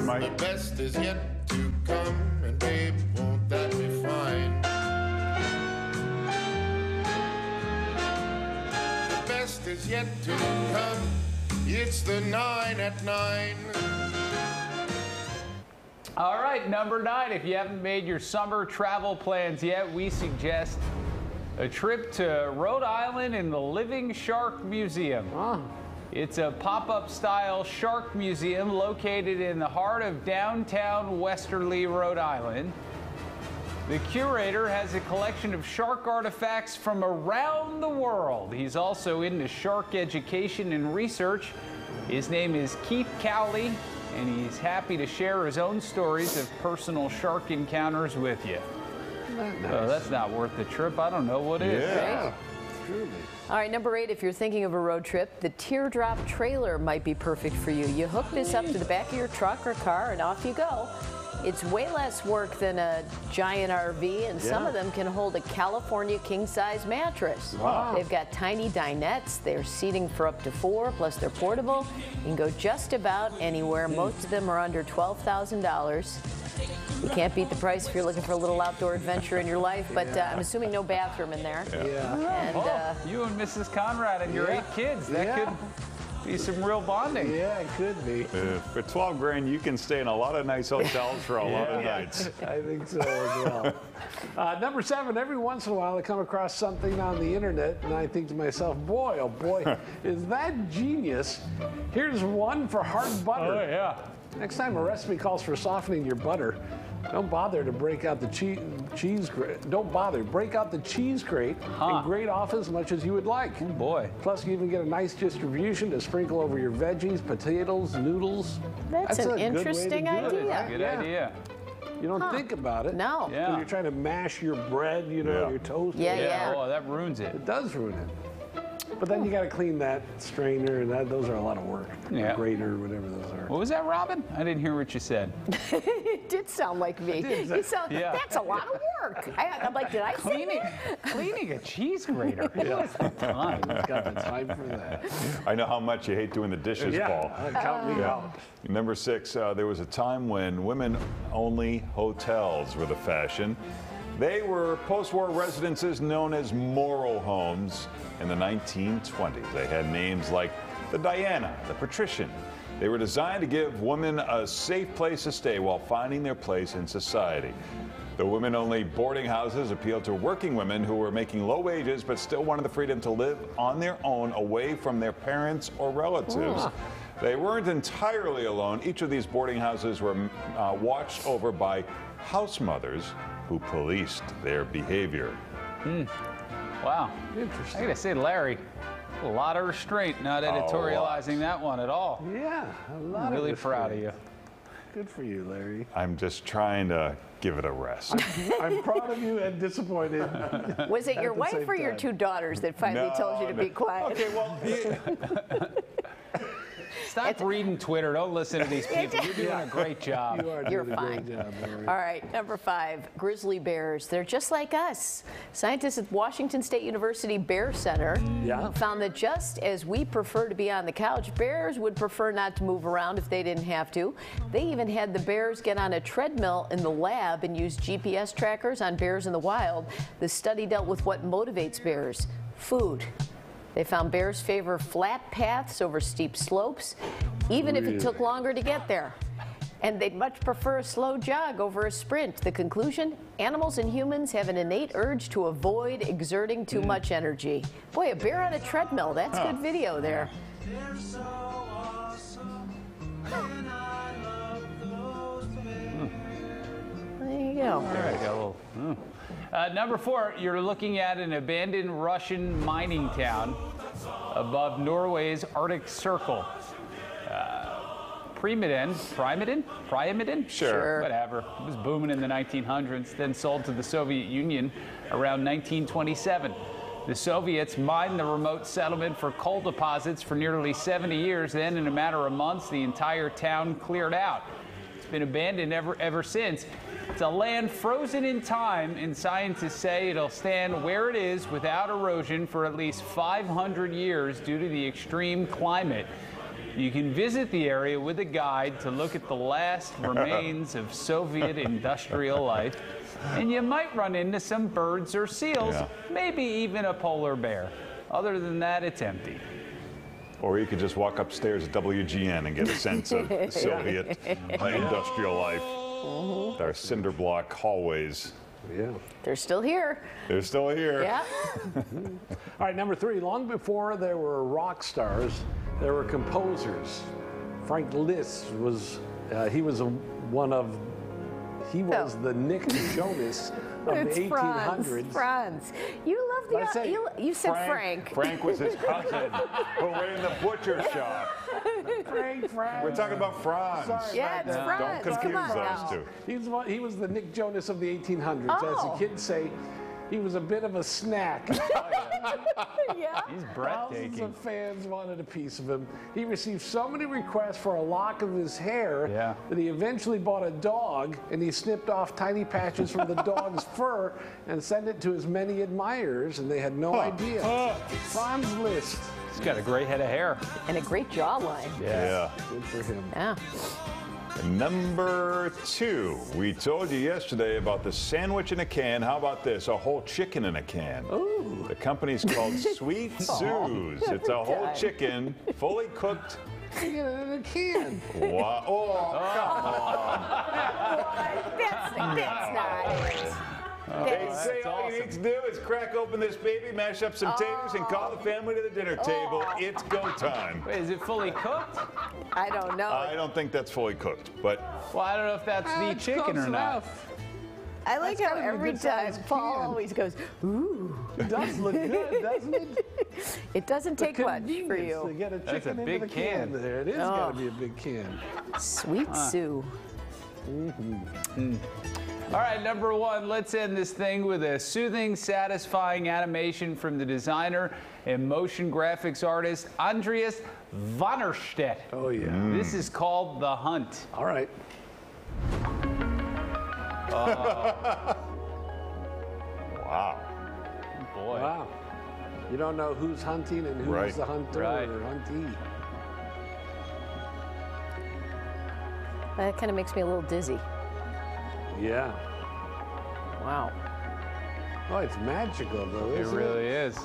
Mike. The best is yet to come, and babe, won't that be fine? The best is yet to come. It's the 9 at 9. All right, number 9. If you haven't made your summer travel plans yet, we suggest a trip to Rhode Island and the Living Shark Museum. It's a pop-up style shark museum located in the heart of downtown Westerly, Rhode Island. The curator has a collection of shark artifacts from around the world. He's also into shark education and research. His name is Keith Cowley, and he's happy to share his own stories of personal shark encounters with you. Oh, that's not worth the trip. I don't know what is. Yeah. Truly. All right, number 8, if you're thinking of a road trip, the Teardrop trailer might be perfect for you. You hook this up to the back of your truck or car and off you go. It's way less work than a giant RV, and some of them can hold a California king-size mattress. Wow. They've got tiny dinettes. They're seating for up to 4, plus they're portable. You can go just about anywhere. Most of them are under $12,000. You can't beat the price if you're looking for a little outdoor adventure in your life, but I'm assuming no bathroom in there. Yeah. And You and Mrs. Conrad and your 8 kids. That could be some real bonding. Yeah, it could be. For 12 grand, you can stay in a lot of nice hotels for a lot of nights. I think so as well. Number 7, every once in a while I come across something on the internet and I think to myself, boy, oh boy, is that genius. Here's one for hard butter. Oh, yeah. Next time a recipe calls for softening your butter, don't bother to break out the cheese grate. Don't bother. Break out the cheese grate and grate off as much as you would like. Oh, boy. Plus, you even get a nice distribution to sprinkle over your veggies, potatoes, noodles. that's a an good way to interesting do it. idea. Good idea. You don't think about it. No. Yeah. When you're trying to mash your bread, you know, Yeah. your toast. Yeah. Oh, that ruins it. It does ruin it. But then you got to clean that strainer, and those are a lot of work. Yeah. Grater, whatever those are. What was that, Robin? I didn't hear what you said. It did sound like me. You sound, Yeah. That's a lot of work. I'm like, did I say Cleaning a cheese grater. Who has the time? Got the time for that. I know how much you hate doing the dishes, Paul. Count me out. Number 6, there was a time when women-only hotels were the fashion. They were post-war residences known as moral homes in the 1920s. They had names like the Diana, the Patrician. They were designed to give women a safe place to stay while finding their place in society. The women-only boarding houses appealed to working women who were making low wages but still wanted the freedom to live on their own away from their parents or relatives. They weren't entirely alone. Each of these boarding houses were watched over by house mothers who policed their behavior. Wow. Interesting. I gotta say, Larry, a lot of restraint, not editorializing that one at all. Yeah, a lot I'm really of proud of you. Good for you, Larry. I'm just trying to give it a rest. I'm proud of you and disappointed. Was it your At the wife same or your time. 2 daughters that finally told you to be quiet? Okay, well, Stop reading Twitter. Don't listen to these people. You're doing a great job. You are You're doing fine. a great job, Larry. All right, number 5, grizzly bears. They're just like us. Scientists at Washington State University Bear Center found that just as we prefer to be on the couch, bears would prefer not to move around if they didn't have to. They even had the bears get on a treadmill in the lab and use GPS trackers on bears in the wild. The study dealt with what motivates bears: food. They found bears favor flat paths over steep slopes, even if it took longer to get there. And they'd much prefer a slow jog over a sprint. The conclusion? Animals and humans have an innate urge to avoid exerting too much energy. Boy, a bear on a treadmill, that's good video there. There you go. All right, got a little. Number 4, you're looking at an abandoned Russian mining town above Norway's Arctic Circle. Priamidin? Sure. Whatever. It was booming in the 1900s, then sold to the Soviet Union around 1927. The Soviets mined the remote settlement for coal deposits for nearly 70 years. Then, in a matter of months, the entire town cleared out. It's been abandoned ever since. It's a land frozen in time, and scientists say it'll stand where it is without erosion for at least 500 years due to the extreme climate. You can visit the area with a guide to look at the last remains of Soviet industrial life, and you might run into some birds or seals, maybe even a polar bear. Other than that, it's empty. Or you could just walk upstairs at WGN and get a sense of Soviet industrial life. Our cinder block hallways. Yeah. They're still here. They're still here. Yeah. All right, number 3. Long before there were rock stars, there were composers. Frank Liszt was, he was the Nick Jonas of It's the 1800s. Franz. You love Did I say you said Frank. Frank was his cousin who ran the butcher shop. Frank. We're talking about Franz. Sorry Yeah, about it's that. Franz. Don't Come confuse on those now. two. He was the Nick Jonas of the 1800s. As Oh. the kids say, he was a bit of a snack. Yeah. He's Thousands breathtaking. of fans wanted a piece of him. He received so many requests for a lock of his hair that he eventually bought a dog, and he snipped off tiny patches from the dog's fur and sent it to his many admirers, and they had no idea. Franz Liszt. He's got a great head of hair. And a great jawline. Yeah. Good for him. Yeah. Number 2. We told you yesterday about the sandwich in a can. How about this? A whole chicken in a can. Ooh. The company's called Sweet Sue's. It's a whole chicken, fully cooked. You get it in a can. Wow. Oh, come on. That's not it. They say all you need to do is crack open this baby, mash up some taters, and call the family to the dinner table. It's go time. Wait, is it fully cooked? I don't know. I don't think that's fully cooked, but Well, I don't know if that's the It's chicken close or not. enough. I like That's how gotta be a every good time sized Paul can. always goes, ooh. It does look good, doesn't it? It doesn't take much for Convenience to you. get a That's a chicken big into the can. can. There, it is got to be a big can. Sweet Sue. All right, number 1, let's end this thing with a soothing, satisfying animation from the designer and motion graphics artist Andreas Vannerstedt. Oh yeah. This is called The Hunt. All right. wow. Boy. Wow. You don't know who's hunting and who's Right. the hunter Right. or huntee. That kind of makes me a little dizzy. Yeah. Wow. Oh, it's magical though, It isn't really is.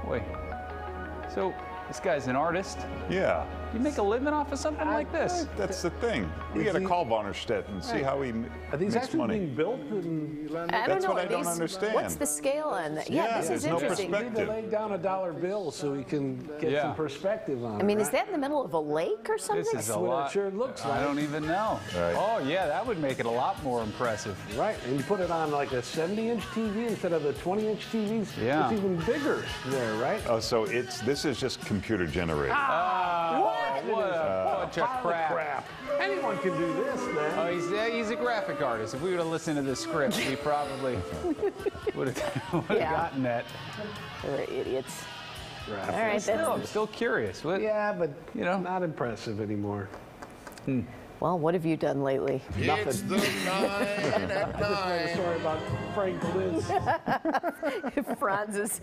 Wait. So, this guy's an artist. Yeah. You make a living off of something like this? That's the thing. We Is got to he- call Vonnerstedt and see how he Are these makes actually money. being built in I don't That's know. what I are don't these- understand. What's the scale on that? Yeah, Yeah, this is there's no interesting. You need to perspective. lay down a dollar bill so we can get Yeah. some perspective on it. I mean, is right? that in the middle of a lake or something? This is a what it lot. sure looks I like. don't even know. Right. Oh, yeah, that would make it a lot more impressive. Right, and you put it on like a 70-inch TV instead of the 20-inch TVs. Yeah. It's even bigger there, right? Oh, so this is just computer generated. What a bunch of Pile of crap. Anyone can do this, man. Oh, he's a graphic artist. If we would have listened to the script, we probably would have Yeah. gotten that. They're idiots. Right. All right, Still, I'm that's, still curious. What, Yeah, but You know? not impressive anymore. well, what have you done lately? It's the 9 at I just read a 9. story about Frank Liszt. Franz's